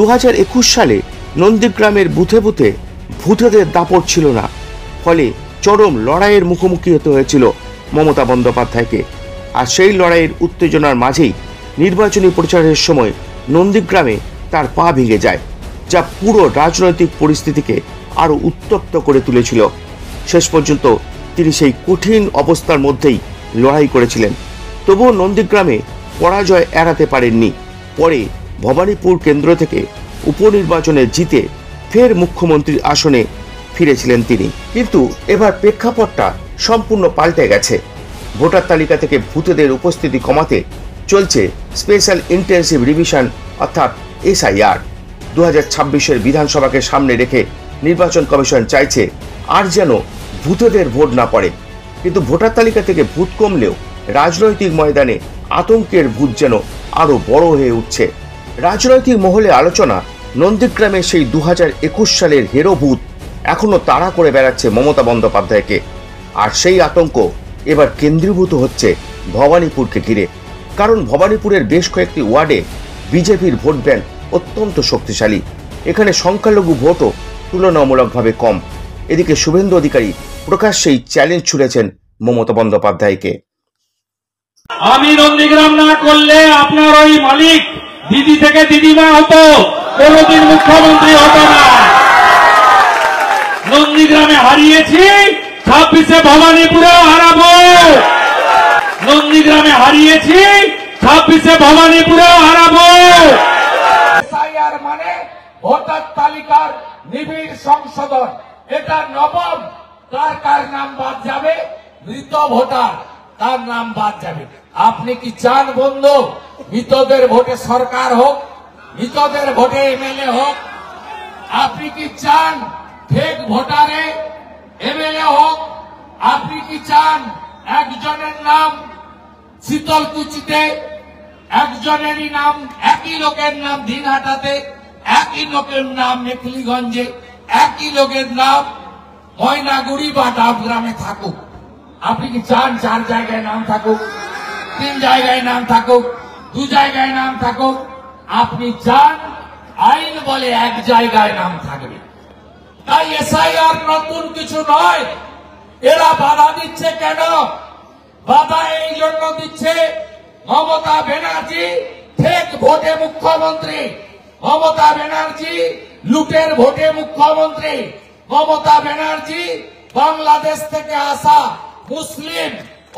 2021 সালে নন্দীগ্রামের বুথে বুথে ভূতেদের দাপট ছিল না, ফলে চরম লড়াইয়ের মুখোমুখি হতে হয়েছিল মমতা বন্দ্যোপাধ্যায়কে। আর সেই লড়াইয়ের উত্তেজনার মাঝেই নির্বাচনী প্রচারের সময় নন্দীগ্রামে তার পা ভেঙে যায়, যা পুরো রাজনৈতিক পরিস্থিতিকে আরো উত্তপ্ত করে তুলেছিল। শেষ পর্যন্ত তিনি সেই কঠিন অবস্থার মধ্যেই লড়াই করেছিলেন, তবুও নন্দীগ্রামে পরাজয় এড়াতে পারেননি। পরে ভবানীপুর কেন্দ্র থেকে উপনির্বাচনে জিতে ফের মুখ্যমন্ত্রীর আসনে ফিরেছিলেন তিনি। কিন্তু এবার প্রেক্ষাপটটা সম্পূর্ণ পাল্টে গেছে। ভোটার তালিকা থেকে ভূতেদের উপস্থিতি কমাতে চলছে স্পেশাল ইন্টেন্সিভ রিভিশন অর্থাৎ SIR। 2026-এর বিধানসভাকে সামনে রেখে নির্বাচন কমিশন চাইছে আর যেন ভূতেদের ভোট না পড়ে। কিন্তু ভোটার তালিকা থেকে ভূত কমলেও রাজনৈতিক ময়দানে আতঙ্কের ভূত যেন আরো বড় হয়ে উঠছে। রাজনৈতিক মহলে আলোচনা, নন্দীগ্রামে সেই 2021 সালের হেরো ভূত এখনো তাড়া করে বেড়াচ্ছে মমতা বন্দ্যোপাধ্যায়কে। আর সেই আতঙ্ক এবার কেন্দ্রীভূত হচ্ছে ভবানীপুরকে ঘিরে। কারণ ভবানীপুরের বেশ কয়েকটি ওয়ার্ডে বিজেপির ভোট ব্যাংক অত্যন্ত শক্তিশালী। এখানে সংখ্যালঘু ভোটও তুলনামূলকভাবে কম। এদিকে শুভেন্দু অধিকারী প্রকাশ্যেই চ্যালেঞ্জ ছুড়েছেন মমতা বন্দ্যোপাধ্যায়কে। আমি নন্দীগ্রাম না করলে আপনার ওই মালিক দিদি থেকে দিদিমা হতো, কোনদিন মুখ্যমন্ত্রী হতো না। নন্দীগ্রামে হারিয়েছি, 26-এ ভবানীপুরেও হারাবো। নন্দীগ্রামে হারিয়েছি, 26-এ ভবানীপুরেও হারাবো। SIR মানে ভোটার তালিকার নিবিড় সংশোধন। এটা নবম। কার নাম বাদ যাবে? মৃত ভোটার, তার নাম বাদ যাবে। আপনি কি চান বন্ধু মৃতদের ভোটে সরকার হোক, মৃতদের ভোটে MLA হোক? আপনি কি চান ফেক ভোটারে MLA হোক? আপনি কি চান একজনের নাম শীতলকুচিতে, একজনেরই নাম, একই লোকের নাম দিনহাটাতে, একই লোকের নাম মেখলিগঞ্জে, একই লোকের নাম ময়নাগুড়ি বা ডাবগ্রামে থাকুক? আপনি কি চান 4 জায়গায় নাম থাকুক, 3 জায়গায় নাম থাকুক, 2 জায়গায় নাম থাকুক? আপনি চান আইন বলে 1 জায়গায় নাম থাকবে। তাই SIR নতুন কিছু নয়। এরা বাধা দিচ্ছে কেন? বাধা এই জন্য দিচ্ছে, মমতা ব্যানার্জি ফেক ভোটে মুখ্যমন্ত্রী, মমতা ব্যানার্জি লুটের ভোটে মুখ্যমন্ত্রী, মমতা ব্যানার্জি বাংলাদেশ থেকে আসা মুসলিম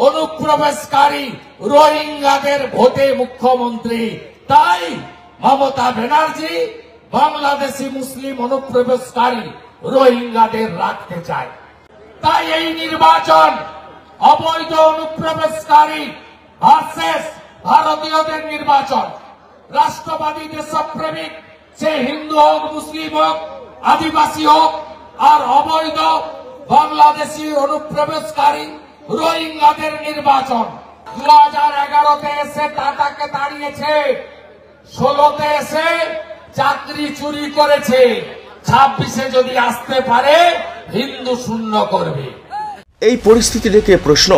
অনুপ্রবেশকারী রোহিঙ্গাদের ভোটে মুখ্যমন্ত্রী। তাই মমতা ব্যানার্জি বাংলাদেশি মুসলিম অনুপ্রবেশকারী রোহিঙ্গাদের রাখতে চায়। তাই এই নির্বাচন অবৈধ অনুপ্রবেশকারী ভার্সেস ভারতীয়দের নির্বাচন। রাষ্ট্রবাদী দেশপ্রেমিক, সে হিন্দু হোক, মুসলিম হোক, আদিবাসী হোক, আর অবৈধ বাংলাদেশি অনুপ্রবেশকারী রোহিঙ্গাদের নির্বাচন। 2011-তে এসে টাটাকে তাড়িয়েছে, 16-তে এসে চাকরি চুরি করেছে, 26-এ যদি আসতে পারে হিন্দু শূন্য করবে। এই পরিস্থিতি দেখে প্রশ্ন,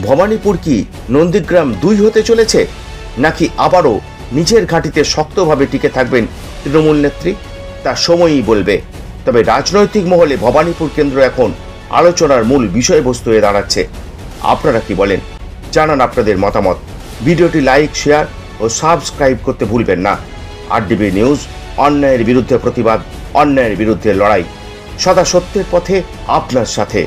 ভবানীপুর কি নন্দীগ্রাম 2 হতে চলেছে, নাকি আবারও নিজের ঘাঁটিতে শক্তভাবে টিকে থাকবেন তৃণমূল নেত্রী? তা সময়ই বলবে। তবে রাজনৈতিক মহলে ভবানীপুর কেন্দ্র এখন আলোচনার মূল বিষয়বস্তু হয়ে দাঁড়াচ্ছে। আপনারা কি বলেন? জানান আপনাদের মতামত। ভিডিওটি লাইক, শেয়ার ও সাবস্ক্রাইব করতে ভুলবেন না। RDB নিউজ, অন্যায়ের বিরুদ্ধে প্রতিবাদ, অন্যায়ের বিরুদ্ধে লড়াই, সদা সত্যের পথে আপনার সাথে।